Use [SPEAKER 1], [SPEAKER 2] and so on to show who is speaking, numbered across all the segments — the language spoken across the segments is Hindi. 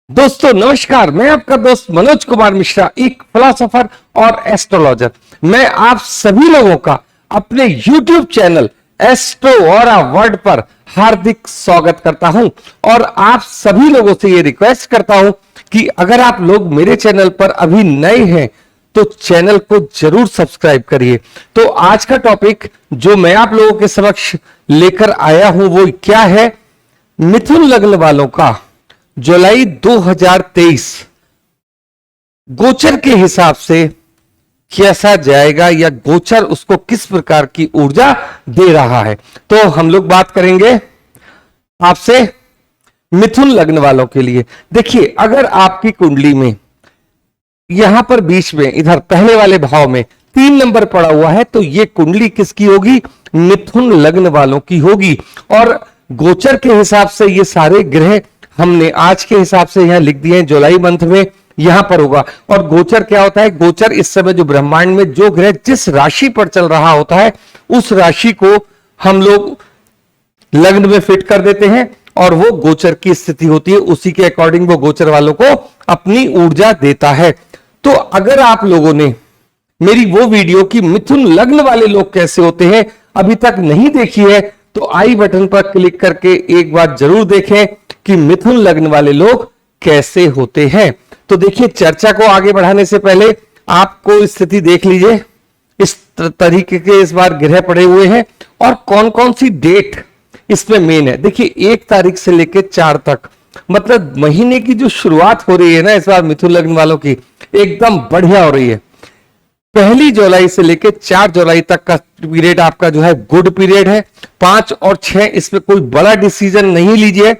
[SPEAKER 1] दोस्तों नमस्कार, मैं आपका दोस्त मनोज कुमार मिश्रा, एक फिलोसोफर और एस्ट्रोलॉजर। मैं आप सभी लोगों का अपने YouTube channel astro aura world पर हार्दिक स्वागत करता हूं और आप सभी लोगों से ये रिक्वेस्ट करता हूं कि अगर आप लोग मेरे चैनल पर अभी नए हैं तो चैनल को जरूर सब्सक्राइब करिए। तो आज का टॉपिक जो मैं आप लोगों के समक्ष लेकर आया हूं वो क्या है, मिथुन लग्न वालों का जुलाई 2023 गोचर के हिसाब से कैसा जाएगा या गोचर उसको किस प्रकार की ऊर्जा दे रहा है। तो हम लोग बात करेंगे आपसे मिथुन लग्न वालों के लिए। देखिए, अगर आपकी कुंडली में यहां पर बीच में इधर पहले वाले भाव में 3 नंबर पड़ा हुआ है तो ये कुंडली किसकी होगी? मिथुन लग्न वालों की होगी। और गोचर के हिसाब से ये सारे ग्रह हमने आज के हिसाब से यहां लिख दिए हैं, जुलाई मंथ में यहां पर होगा। और गोचर क्या होता है? गोचर इस समय जो ब्रह्मांड में जो ग्रह जिस राशि पर चल रहा होता है उस राशि को हम लोग लग्न में फिट कर देते हैं और वो गोचर की स्थिति होती है, उसी के अकॉर्डिंग वो गोचर वालों को अपनी ऊर्जा देता है। तो अगर आप लोगों ने मेरी वो वीडियो की मिथुन लग्न वाले लोग कैसे होते हैं अभी तक नहीं देखी है तो आई बटन पर क्लिक करके एक बार जरूर देखें कि मिथुन लग्न वाले लोग कैसे होते हैं। तो देखिए, चर्चा को आगे बढ़ाने से पहले आपको स्थिति देख लीजिए। इस तरीके के इस बार ग्रह पड़े हुए हैं और कौन कौन सी डेट इसमें मेन है। देखिए, 1 तारीख से लेकर 4 तक, मतलब महीने की जो शुरुआत हो रही है ना इस बार मिथुन लग्न वालों की एकदम बढ़िया हो रही है। 1 जुलाई से लेकर 4 जुलाई तक का पीरियड आपका जो है गुड पीरियड है। 5 और 6 इसमें कोई बड़ा डिसीजन नहीं लीजिए,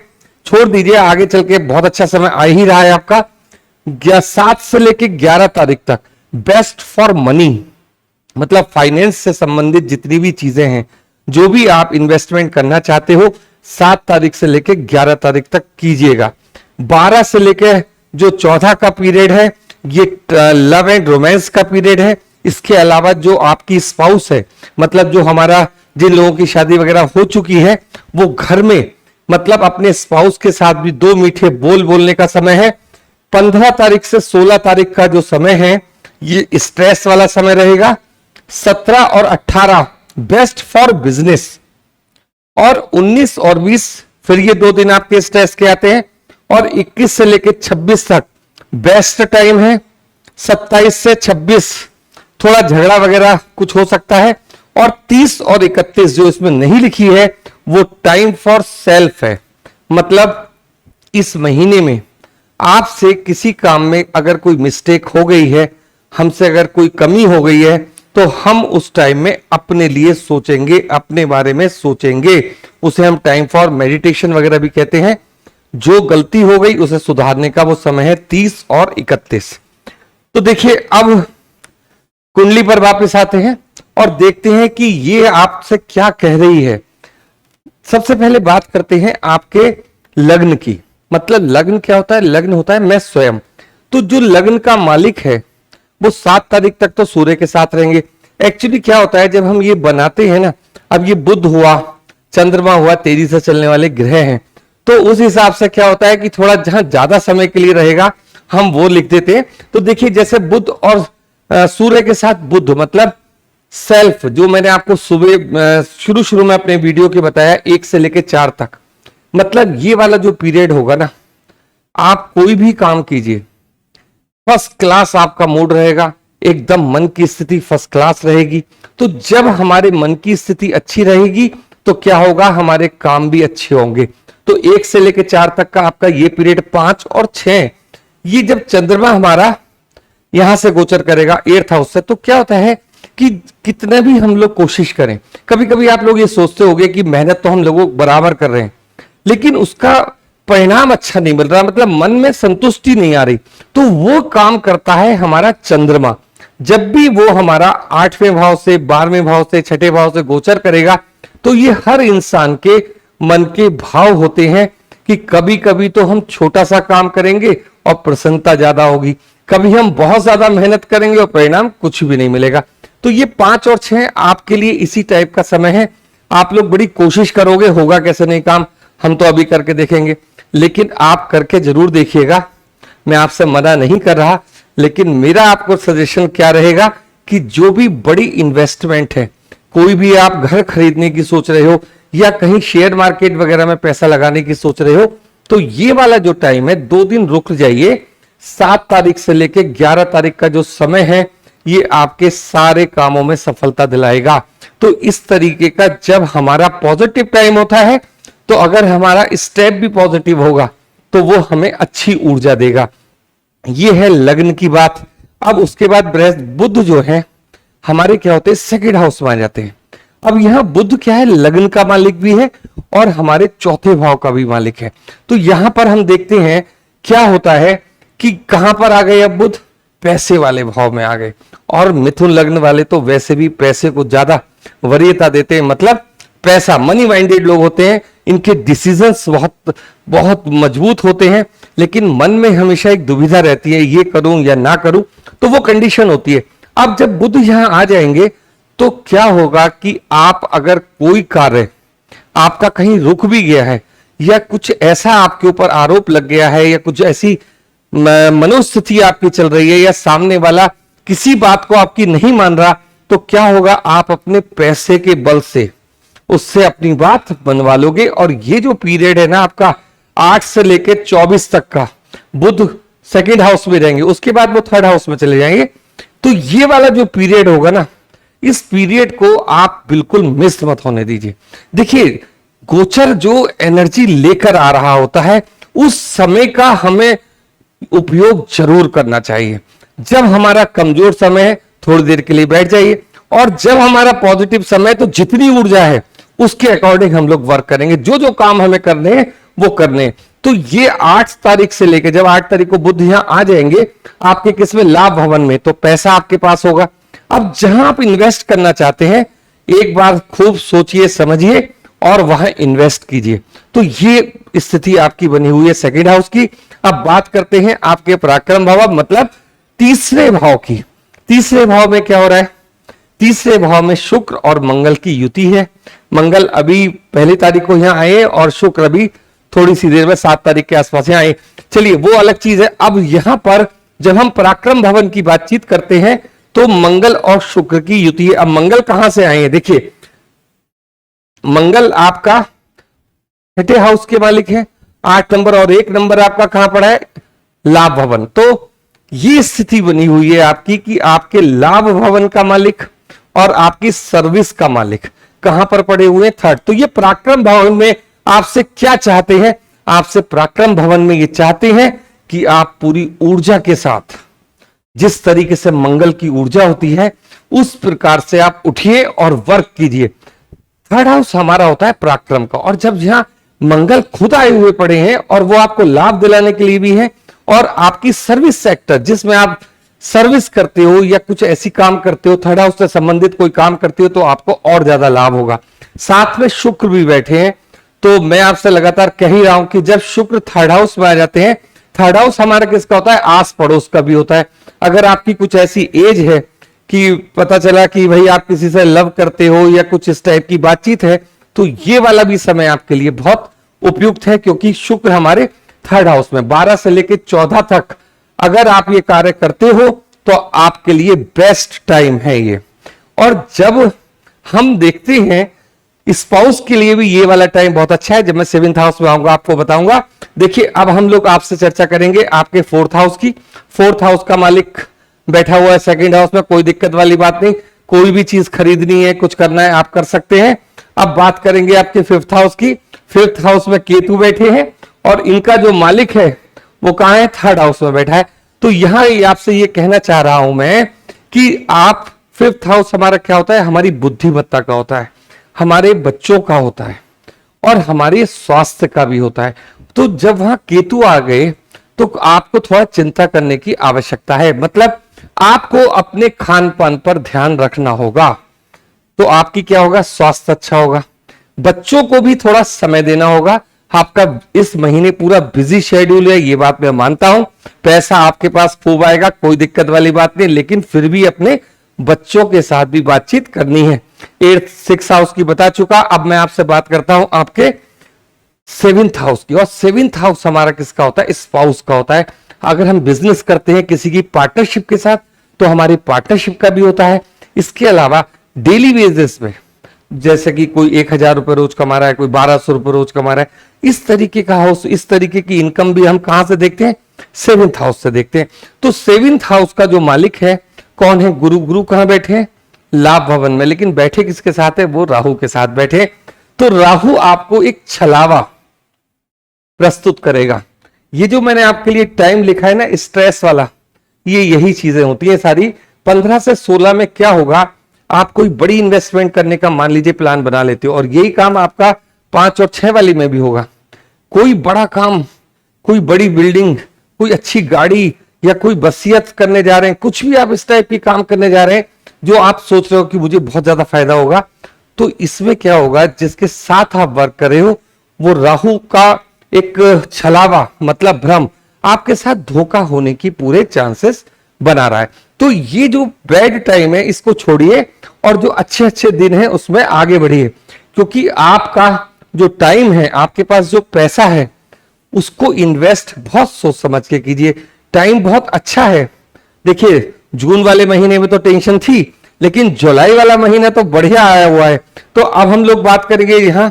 [SPEAKER 1] छोड़ दीजिए, आगे चल के बहुत अच्छा समय आ ही रहा है आपका। 7 से लेकर 11 तारीख तक बेस्ट फॉर मनी, मतलब फाइनेंस से संबंधित जितनी भी चीजें हैं, जो भी आप इन्वेस्टमेंट करना चाहते हो 7 तारीख से लेकर 11 तारीख तक कीजिएगा। 12 से लेकर जो 14 का पीरियड है ये लव एंड रोमांस का पीरियड है। इसके अलावा जो आपकी स्पाउस है, मतलब जो हमारा जिन लोगों की शादी वगैरह हो चुकी है वो घर में मतलब अपने स्पाउस के साथ भी 2 मीठे बोल बोलने का समय है। 15 तारीख से 16 तारीख का जो समय है ये स्ट्रेस वाला समय रहेगा। 17 और 18 बेस्ट फॉर बिजनेस और 19 और 20 फिर ये 2 दिन आपके स्ट्रेस के आते हैं। और 21 से लेकर 26 तक बेस्ट टाइम है। 27 से 26 थोड़ा झगड़ा वगैरह कुछ हो सकता है। और 30 और 31 जो इसमें नहीं लिखी है वो टाइम फॉर सेल्फ है, मतलब इस महीने में आपसे किसी काम में अगर कोई मिस्टेक हो गई है, हमसे अगर कोई कमी हो गई है तो हम उस टाइम में अपने लिए सोचेंगे, अपने बारे में सोचेंगे। उसे हम टाइम फॉर मेडिटेशन वगैरह भी कहते हैं। जो गलती हो गई उसे सुधारने का वो समय है 30 और 31। तो देखिए, अब कुंडली पर वापस आते हैं और देखते हैं कि ये आपसे क्या कह रही है। सबसे पहले बात करते हैं आपके लग्न की। मतलब लग्न क्या होता है? लग्न होता है मैं स्वयं। तो जो लग्न का मालिक है वो 7 तारीख तक तो सूर्य के साथ रहेंगे। एक्चुअली क्या होता है जब हम ये बनाते हैं ना, अब ये बुध हुआ, चंद्रमा हुआ, तेजी से चलने वाले ग्रह हैं, तो उस हिसाब से क्या होता है कि थोड़ा जहां ज्यादा समय के लिए रहेगा हम वो लिख देते हैं। तो देखिए, जैसे बुध और सूर्य के साथ बुध मतलब सेल्फ, जो मैंने आपको सुबह शुरू में अपने वीडियो के बताया 1 से लेकर 4 तक, मतलब ये वाला जो पीरियड होगा ना, आप कोई भी काम कीजिए फर्स्ट क्लास आपका मूड रहेगा, एकदम मन की स्थिति फर्स्ट क्लास रहेगी। तो जब हमारे मन की स्थिति अच्छी रहेगी तो क्या होगा, हमारे काम भी अच्छे होंगे। तो 1 से लेकर 4 तक का आपका ये पीरियड, 5 और 6 ये जब चंद्रमा हमारा यहां से गोचर करेगा 8th हाउस से, तो क्या होता है कि कितने भी हम लोग कोशिश करें, कभी कभी आप लोग ये सोचते होंगे कि मेहनत तो हम लोग बराबर कर रहे हैं लेकिन उसका परिणाम अच्छा नहीं मिल रहा, मतलब मन में संतुष्टि नहीं आ रही। तो वो काम करता है हमारा चंद्रमा। जब भी वो हमारा 8वें भाव से, 12वें भाव से, 6ठे भाव से गोचर करेगा तो ये हर इंसान के मन के भाव होते हैं कि कभी कभी तो हम छोटा सा काम करेंगे और प्रसन्नता ज्यादा होगी, कभी हम बहुत ज्यादा मेहनत करेंगे और परिणाम कुछ भी नहीं मिलेगा। तो ये 5 और 6 आपके लिए इसी टाइप का समय है। आप लोग बड़ी कोशिश करोगे, होगा कैसे नहीं काम, हम तो अभी करके देखेंगे, लेकिन आप करके जरूर देखिएगा मैं आपसे मना नहीं कर रहा, लेकिन मेरा आपको सजेशन क्या रहेगा कि जो भी बड़ी इन्वेस्टमेंट है, कोई भी आप घर खरीदने की सोच रहे हो या कहीं शेयर मार्केट वगैरह में पैसा लगाने की सोच रहे हो, तो ये वाला जो टाइम है 2 दिन रुक जाइए। 7 तारीख से लेके 11 तारीख का जो समय है ये आपके सारे कामों में सफलता दिलाएगा। तो इस तरीके का जब हमारा पॉजिटिव टाइम होता है, तो अगर हमारा स्टेप भी पॉजिटिव होगा तो वो हमें अच्छी ऊर्जा देगा। ये है लग्न की बात। अब उसके बाद बुध जो है हमारे क्या होते हैं, सेकंड हाउस में आ जाते हैं। अब यहां बुध क्या है, लग्न का मालिक भी है और हमारे चौथे भाव का भी मालिक है। तो यहां पर हम देखते हैं क्या होता है कि कहां पर आ गए, अब बुध पैसे वाले भाव में आ गए। और मिथुन लग्न वाले तो वैसे भी पैसे को ज्यादा वरीयता देते हैं, मतलब पैसा, मनी माइंडेड लोग होते हैं। इनके डिसीजंस बहुत बहुत मजबूत होते हैं, लेकिन मन में हमेशा एक दुविधा रहती है, ये करूं या ना करूं, तो वो कंडीशन होती है। अब जब बुध यहां आ जाएंगे तो क्या होगा कि आप अगर कोई कार्य आपका कहीं रुक भी गया है या कुछ ऐसा आपके ऊपर आरोप लग गया है या कुछ ऐसी मनोस्थिति आपकी चल रही है या सामने वाला किसी बात को आपकी नहीं मान रहा, तो क्या होगा, आप अपने पैसे के बल से उससे अपनी बात बनवा लोगे। और ये जो पीरियड है ना आपका 8 से लेकर 24 तक का, बुध सेकंड हाउस में रहेंगे, उसके बाद वो थर्ड हाउस में चले जाएंगे। तो ये वाला जो पीरियड होगा ना, इस पीरियड को आप बिल्कुल मिस मत होने दीजिए। देखिए, गोचर जो एनर्जी लेकर आ रहा होता है उस समय का हमें उपयोग जरूर करना चाहिए। जब हमारा कमजोर समय है थोड़ी देर के लिए बैठ जाइए, और जब हमारा पॉजिटिव समय, तो जितनी ऊर्जा है उसके अकॉर्डिंग हम लोग वर्क करेंगे। जो जो काम हमें करने हैं वो करने हैं। तो ये 8 तारीख से लेकर, जब 8 तारीख को बुध यहां आ जाएंगे आपके किसमें, लाभ भवन में, तो पैसा आपके पास होगा। अब जहां आप इन्वेस्ट करना चाहते हैं एक बार खूब सोचिए समझिए और वहां इन्वेस्ट कीजिए। तो ये स्थिति आपकी बनी हुई है सेकंड हाउस की। अब बात करते हैं आपके पराक्रम भाव, मतलब तीसरे भाव की। तीसरे भाव में क्या हो रहा है, तीसरे भाव में शुक्र और मंगल की युति है। मंगल अभी 1 तारीख को यहां आए और शुक्र अभी थोड़ी सी देर में 7 तारीख के आसपास यहां आए। चलिए वो अलग चीज है। अब यहां पर जब हम पराक्रम भवन की बातचीत करते हैं तो मंगल और शुक्र की युति है। अब मंगल कहां से आए हैं, देखिए मंगल आपका छठे हाउस के मालिक है, 8 नंबर, और 1 नंबर आपका कहां पड़ा है, लाभ भवन। तो ये स्थिति बनी हुई है आपकी कि आपके लाभ भवन का मालिक और आपकी सर्विस का मालिक कहां पर पड़े हुए हैं, थर्ड। तो ये पराक्रम भवन में आपसे क्या चाहते हैं, आपसे पराक्रम भवन में ये चाहते हैं कि आप पूरी ऊर्जा के साथ, जिस तरीके से मंगल की ऊर्जा होती है उस प्रकार से आप उठिए और वर्क कीजिए। थर्ड हाउस हमारा होता है पराक्रम का, और जब यहां मंगल खुद आए हुए पड़े हैं और वो आपको लाभ दिलाने के लिए भी है, और आपकी सर्विस सेक्टर जिसमें आप सर्विस करते हो या कुछ ऐसी काम करते हो, थर्ड हाउस से संबंधित कोई काम करते हो, तो आपको और ज्यादा लाभ होगा। साथ में शुक्र भी बैठे हैं। तो मैं आपसे लगातार कह ही रहा हूं कि जब शुक्र थर्ड हाउस में आ जाते हैं, थर्ड हाउस हमारा किसका होता है, आस पड़ोस का भी होता है। अगर आपकी कुछ ऐसी एज है कि पता चला कि भाई आप किसी से लव करते हो या कुछ इस टाइप की बातचीत है, तो ये वाला भी समय आपके लिए बहुत उपयुक्त है, क्योंकि शुक्र हमारे थर्ड हाउस में 12 से लेकर 14 तक अगर आप ये कार्य करते हो तो आपके लिए बेस्ट टाइम है ये। और जब हम देखते हैं स्पाउस के लिए भी ये वाला टाइम बहुत अच्छा है। जब मैं 7th हाउस में आऊंगा आपको बताऊंगा। देखिए अब हम लोग आपसे चर्चा करेंगे आपके 4th हाउस की। 4th हाउस का मालिक बैठा हुआ है सेकंड हाउस में, कोई दिक्कत वाली बात नहीं। कोई भी चीज खरीदनी है, कुछ करना है, आप कर सकते हैं। अब बात करेंगे आपके 5th हाउस की। 5th हाउस में केतु बैठे हैं और इनका जो मालिक है वो कहां है, 3rd हाउस में बैठा है। तो यहां आपसे ये कहना चाह रहा हूं मैं कि आप 5th हाउस हमारा क्या होता है, हमारी बुद्धिमत्ता का होता है, हमारे बच्चों का होता है और हमारे स्वास्थ्य का भी होता है। तो जब वहां केतु आ गए तो आपको थोड़ा चिंता करने की आवश्यकता है। मतलब आपको अपने खान पान पर ध्यान रखना होगा, तो आपकी क्या होगा, स्वास्थ्य अच्छा होगा। बच्चों को भी थोड़ा समय देना होगा। आपका इस महीने पूरा बिजी शेड्यूल है, ये बात मैं मानता हूं। पैसा आपके पास खूब आएगा, कोई दिक्कत वाली बात नहीं, लेकिन फिर भी अपने बच्चों के साथ भी बातचीत करनी है। 8th 6th हाउस की बता चुका। अब मैं आपसे बात करता हूं आपके 7th हाउस की। और 7th हाउस हमारा किसका होता है, स्पाउस का होता है। अगर हम बिजनेस करते हैं किसी की पार्टनरशिप के साथ तो हमारी पार्टनरशिप का भी होता है। इसके अलावा डेली बेसिस पे, जैसे कि कोई 1,000 रुपए रोज कमा रहा है, कोई 1,200 रुपए रोज कमा रहा है, इस तरीके का हाउस, इस तरीके की इनकम भी हम कहां से देखते हैं? 7th हाउस से देखते हैं। तो 7th हाउस का जो मालिक है कौन है? गुरु। गुरु कहां बैठे हैं? लाभ भवन में। लेकिन बैठे किसके साथ है? वो राहु के साथ बैठे। तो राहु आपको एक छलावा प्रस्तुत करेगा। ये जो मैंने आपके लिए टाइम लिखा है ना, स्ट्रेस वाला, ये यही चीजें होती है सारी। 15 से 16 में क्या होगा? आप कोई बड़ी इन्वेस्टमेंट करने का मान लीजिए प्लान बना लेते हो, और यही काम आपका 5 और 6 वाली में भी होगा। कोई बड़ा काम, कोई बड़ी बिल्डिंग, कोई अच्छी गाड़ी, या कोई वसीयत करने जा रहे हैं, कुछ भी आप इस टाइप की काम करने जा रहे हैं जो आप सोच रहे हो कि मुझे बहुत ज्यादा फायदा होगा, तो इसमें क्या होगा? जिसके साथ आप वर्क कर रहे हो वो राहु का एक छलावा, मतलब भ्रम, आपके साथ धोखा होने की पूरे चांसेस बना रहा है। तो ये जो बैड टाइम है इसको छोड़िए और जो अच्छे अच्छे दिन है उसमें आगे बढ़िए, क्योंकि आपका जो टाइम है, आपके पास जो पैसा है, उसको इन्वेस्ट बहुत सोच समझ के कीजिए। टाइम बहुत अच्छा है। देखिए, जून वाले महीने में तो टेंशन थी, लेकिन जुलाई वाला महीना तो बढ़िया आया हुआ है। तो अब हम लोग बात करेंगे यहां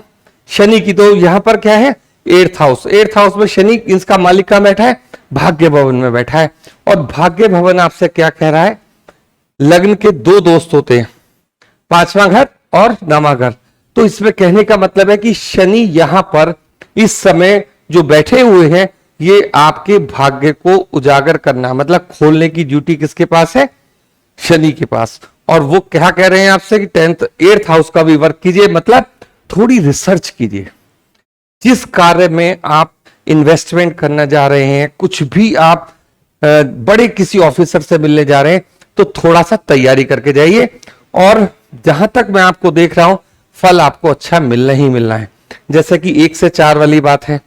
[SPEAKER 1] शनि की। तो यहां पर क्या है? 8th house. 8th हाउस में शनि, इसका मालिक कहां बैठा है? भाग्य भवन में बैठा है। और भाग्य भवन आपसे क्या कह रहा है? लग्न के 2 दोस्त होते हैं, 5वां घर और 9वां घर। तो इसमें कहने का मतलब है कि शनि यहां पर इस समय जो बैठे हुए हैं, ये आपके भाग्य को उजागर करना, मतलब खोलने की ड्यूटी किसके पास है? शनि के पास। और वो क्या कह रहे हैं आपसे कि 8th हाउस का भी वर्क कीजिए, मतलब थोड़ी रिसर्च कीजिए। जिस कार्य में आप इन्वेस्टमेंट करना जा रहे हैं, कुछ भी आप बड़े किसी ऑफिसर से मिलने जा रहे हैं, तो थोड़ा सा तैयारी करके जाइए। और जहां तक मैं आपको देख रहा हूं, फल आपको अच्छा मिलना ही मिलना है। जैसे कि 1 से 4 वाली बात है,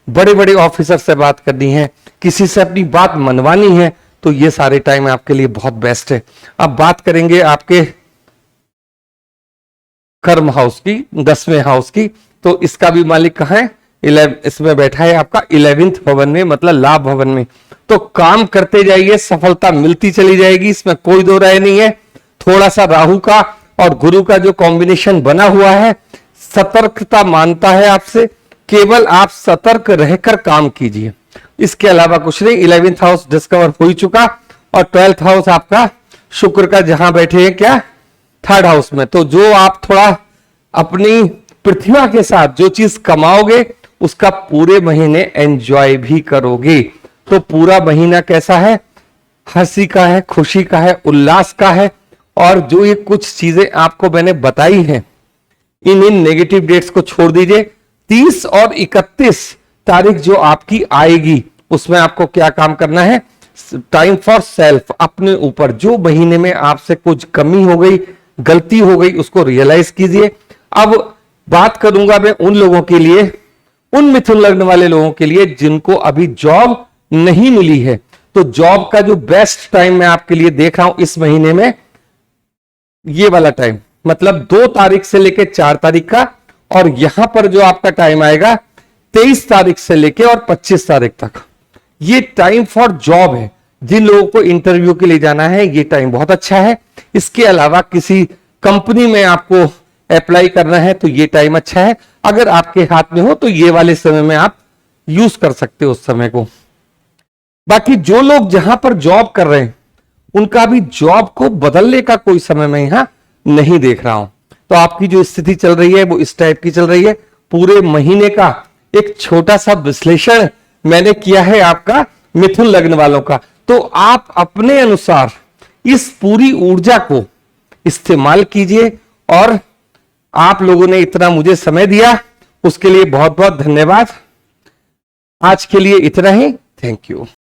[SPEAKER 1] बड़े बड़े ऑफिसर से बात करनी है, किसी से अपनी बात मनवानी है, तो ये सारे टाइम आपके लिए बहुत बेस्ट है। अब बात करेंगे आपके कर्म हाउस की, 10वें हाउस की। तो इसका भी मालिक कहां है? इसमें बैठा है आपका 11th भवन में, मतलब लाभ भवन में। तो काम करते जाइए, सफलता मिलती चली जाएगी, इसमें कोई दो राय नहीं है। थोड़ा सा राहु का और गुरु का जो कॉम्बिनेशन बना हुआ है, सतर्कता मानता है आपसे, केवल आप सतर्क रहकर काम कीजिए, इसके अलावा कुछ नहीं। 11th हाउस डिस्कवर हो ही चुका, और 12th हाउस आपका शुक्र का जहां बैठे हैं क्या? 3rd हाउस में। तो जो आप थोड़ा अपनी प्रतिभा के साथ जो चीज कमाओगे, उसका पूरे महीने एंजॉय भी करोगे। तो पूरा महीना कैसा है? हंसी का है, खुशी का है, उल्लास का है। और जो ये कुछ चीजें आपको मैंने बताई हैं, इन नेगेटिव डेट्स को छोड़ दीजिए। 30 और 31 तारीख जो आपकी आएगी, उसमें आपको क्या काम करना है? टाइम फॉर सेल्फ, अपने ऊपर जो महीने में आपसे कुछ कमी हो गई, गलती हो गई, उसको रियलाइज कीजिए। अब बात करूंगा मैं उन लोगों के लिए, उन मिथुन लग्न वाले लोगों के लिए जिनको अभी जॉब नहीं मिली है। तो जॉब का जो बेस्ट टाइम मैं आपके लिए देख रहा हूं इस महीने में, ये वाला टाइम, मतलब 2 तारीख से लेकर 4 तारीख का। और यहां पर जो आपका टाइम आएगा 23 तारीख से लेकर और 25 तारीख तक, ये टाइम फॉर जॉब है। जिन लोगों को इंटरव्यू के लिए जाना है, ये टाइम बहुत अच्छा है। इसके अलावा किसी कंपनी में आपको अप्लाई करना है, तो ये टाइम अच्छा है। अगर आपके हाथ में हो तो ये वाले समय में आप यूज कर सकते हो उस समय को। बाकी जो लोग जहां पर जॉब कर रहे हैं, उनका भी जॉब को बदलने का कोई समय मैं यहां नहीं देख रहा हूं। तो आपकी जो स्थिति चल रही है वो इस टाइप की चल रही है। पूरे महीने का एक छोटा सा विश्लेषण मैंने किया है आपका मिथुन लग्न वालों का। तो आप अपने अनुसार इस पूरी ऊर्जा को इस्तेमाल कीजिए। और आप लोगों ने इतना मुझे समय दिया, उसके लिए बहुत बहुत धन्यवाद। आज के लिए इतना ही। Thank you.